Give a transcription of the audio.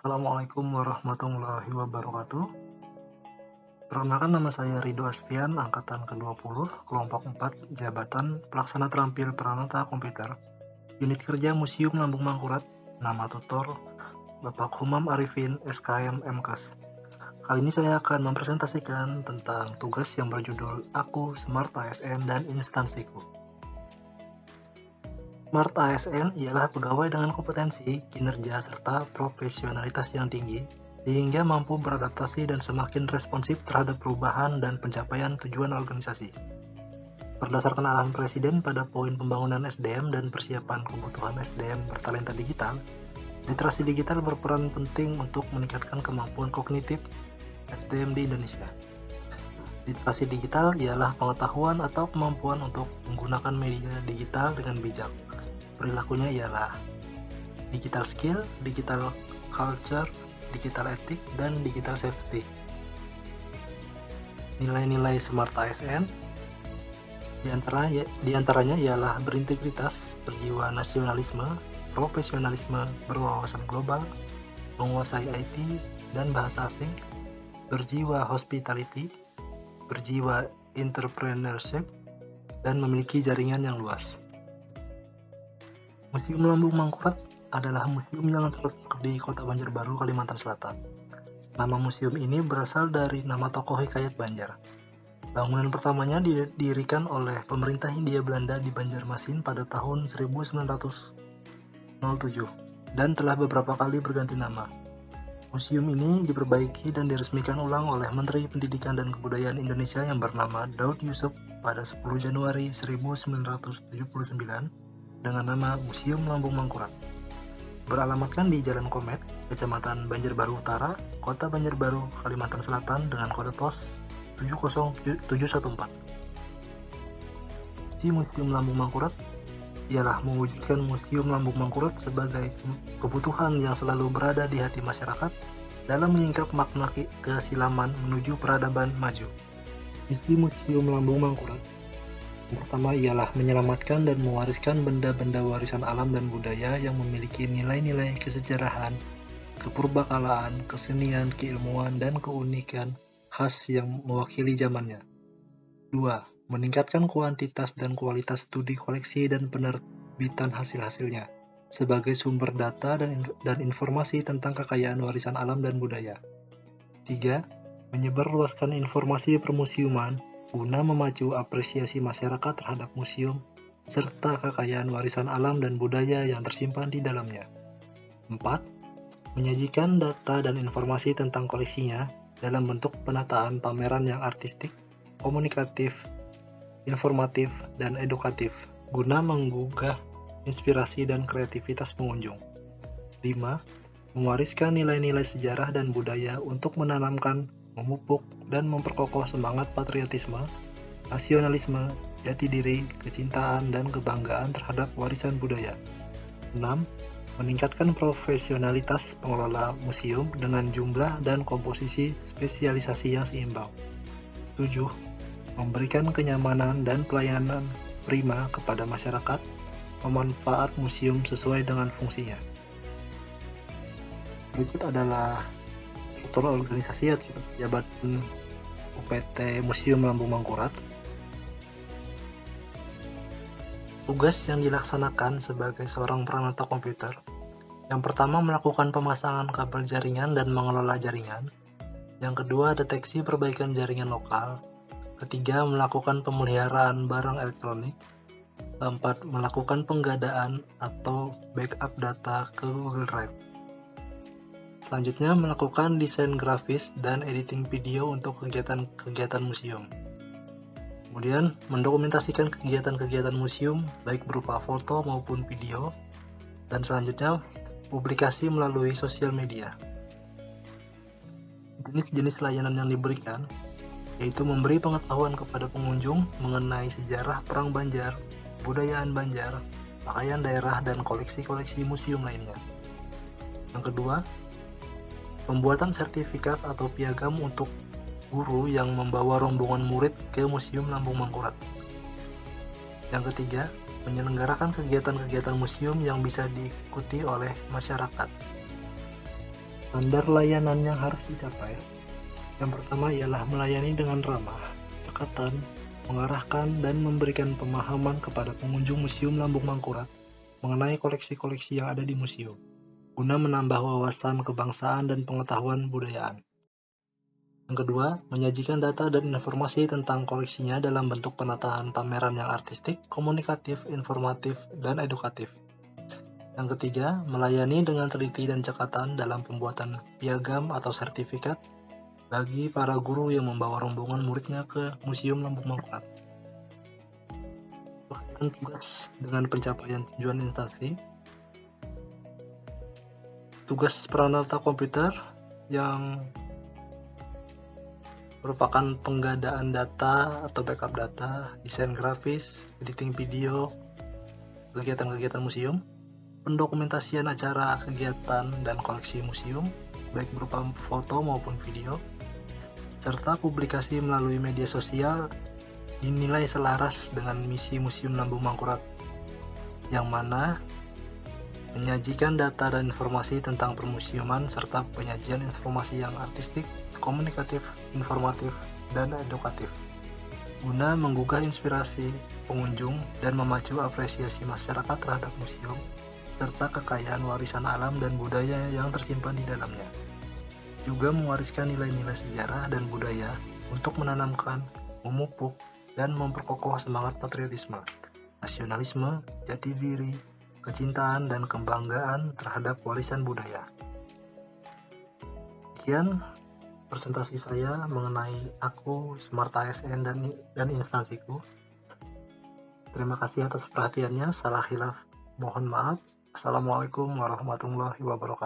Assalamualaikum warahmatullahi wabarakatuh. Perkenalkan, nama saya Rido Aspian, angkatan ke-20, kelompok 4, jabatan pelaksana terampil peranata komputer, unit kerja Museum Lambung Mangkurat, nama tutor Bapak Humam Arifin, SKM MKes. Kali ini saya akan mempresentasikan tentang tugas yang berjudul Aku Smart ASN dan Instansiku. Smart ASN ialah pegawai dengan kompetensi, kinerja, serta profesionalitas yang tinggi, sehingga mampu beradaptasi dan semakin responsif terhadap perubahan dan pencapaian tujuan organisasi. Berdasarkan arahan Presiden pada poin pembangunan SDM dan persiapan kebutuhan SDM bertalenta digital, literasi digital berperan penting untuk meningkatkan kemampuan kognitif SDM di Indonesia. Literasi digital ialah pengetahuan atau kemampuan untuk menggunakan media digital dengan bijak. Perilakunya ialah digital skill, digital culture, digital ethic, dan digital safety. Nilai-nilai Smart ASN diantaranya ialah berintegritas, berjiwa nasionalisme, profesionalisme, berwawasan global, menguasai IT dan bahasa asing, berjiwa hospitality, berjiwa entrepreneurship, dan memiliki jaringan yang luas. Museum Lambung Mangkurat adalah museum yang terletak di Kota Banjarbaru, Kalimantan Selatan. Nama museum ini berasal dari nama tokoh hikayat Banjar. Bangunan pertamanya didirikan oleh pemerintah Hindia Belanda di Banjarmasin pada tahun 1907 dan telah beberapa kali berganti nama. Museum ini diperbaiki dan diresmikan ulang oleh Menteri Pendidikan dan Kebudayaan Indonesia yang bernama Daud Yusuf pada 10 Januari 1979 dengan nama Museum Lambung Mangkurat. Beralamatkan di Jalan Komet, Kecamatan Banjarbaru Utara, Kota Banjarbaru, Kalimantan Selatan dengan kode pos 70714. Si Museum Lambung Mangkurat ialah mewujudkan Museum Lambung Mangkurat sebagai kebutuhan yang selalu berada di hati masyarakat dalam menyingkap makna kesilaman menuju peradaban maju. Misi Museum Lambung Mangkurat pertama ialah menyelamatkan dan mewariskan benda-benda warisan alam dan budaya yang memiliki nilai-nilai kesejarahan, kepurbakalaan, kesenian, keilmuan, dan keunikan khas yang mewakili zamannya. 2. Meningkatkan kuantitas dan kualitas studi koleksi dan penerbitan hasil-hasilnya sebagai sumber data dan informasi tentang kekayaan warisan alam dan budaya. 3. Menyebarluaskan informasi permusiuman guna memacu apresiasi masyarakat terhadap museum serta kekayaan warisan alam dan budaya yang tersimpan di dalamnya. 4. Menyajikan data dan informasi tentang koleksinya dalam bentuk penataan pameran yang artistik, komunikatif, informatif, dan edukatif guna menggugah inspirasi dan kreativitas pengunjung. 5. Mewariskan nilai-nilai sejarah dan budaya untuk menanamkan, memupuk, dan memperkokoh semangat patriotisme, nasionalisme, jati diri, kecintaan, dan kebanggaan terhadap warisan budaya. 6. Meningkatkan profesionalitas pengelola museum dengan jumlah dan komposisi spesialisasi yang seimbang. 7. Memberikan kenyamanan dan pelayanan prima kepada masyarakat, memanfaat museum sesuai dengan fungsinya. Berikut adalah struktur organisasi atau jabatan UPT Museum Lambung Mangkurat. Tugas yang dilaksanakan sebagai seorang peranata komputer. Yang pertama, melakukan pemasangan kabel jaringan dan mengelola jaringan. Yang kedua, deteksi perbaikan jaringan lokal. Ketiga, melakukan pemeliharaan barang elektronik. Keempat, melakukan penggadaan atau backup data ke Google Drive. Selanjutnya, melakukan desain grafis dan editing video untuk kegiatan-kegiatan museum. Kemudian, mendokumentasikan kegiatan-kegiatan museum, baik berupa foto maupun video. Dan selanjutnya, publikasi melalui sosial media. Jenis-jenis layanan yang diberikan, yaitu memberi pengetahuan kepada pengunjung mengenai sejarah Perang Banjar, budayaan Banjar, pakaian daerah, dan koleksi-koleksi museum lainnya. Yang kedua, pembuatan sertifikat atau piagam untuk guru yang membawa rombongan murid ke Museum Lambung Mangkurat. Yang ketiga, menyelenggarakan kegiatan-kegiatan museum yang bisa diikuti oleh masyarakat. Standar layanan yang harus dicapai. Yang pertama ialah melayani dengan ramah, cekatan, mengarahkan dan memberikan pemahaman kepada pengunjung Museum Lambung Mangkurat mengenai koleksi-koleksi yang ada di museum, guna menambah wawasan kebangsaan dan pengetahuan budayaan. Yang kedua, menyajikan data dan informasi tentang koleksinya dalam bentuk penataan pameran yang artistik, komunikatif, informatif, dan edukatif. Yang ketiga, melayani dengan teliti dan cekatan dalam pembuatan piagam atau sertifikat bagi para guru yang membawa rombongan muridnya ke Museum Lambung Mangkurat. Berkaitan tugas dengan pencapaian tujuan instansi, tugas peranata komputer yang merupakan penggadaan data atau backup data, desain grafis, editing video, kegiatan-kegiatan museum, pendokumentasian acara, kegiatan, dan koleksi museum, baik berupa foto maupun video, serta publikasi melalui media sosial dinilai selaras dengan misi Museum Lambung Mangkurat, yang mana menyajikan data dan informasi tentang permuseuman serta penyajian informasi yang artistik, komunikatif, informatif, dan edukatif, guna menggugah inspirasi pengunjung dan memacu apresiasi masyarakat terhadap museum serta kekayaan warisan alam dan budaya yang tersimpan di dalamnya. Juga mewariskan nilai-nilai sejarah dan budaya untuk menanamkan, memupuk, dan memperkokoh semangat patriotisme, nasionalisme, jati diri, kecintaan, dan kebanggaan terhadap warisan budaya. Sekian presentasi saya mengenai aku, Smart ASN, dan instansiku. Terima kasih atas perhatiannya. Salah khilaf mohon maaf. Assalamualaikum warahmatullahi wabarakatuh.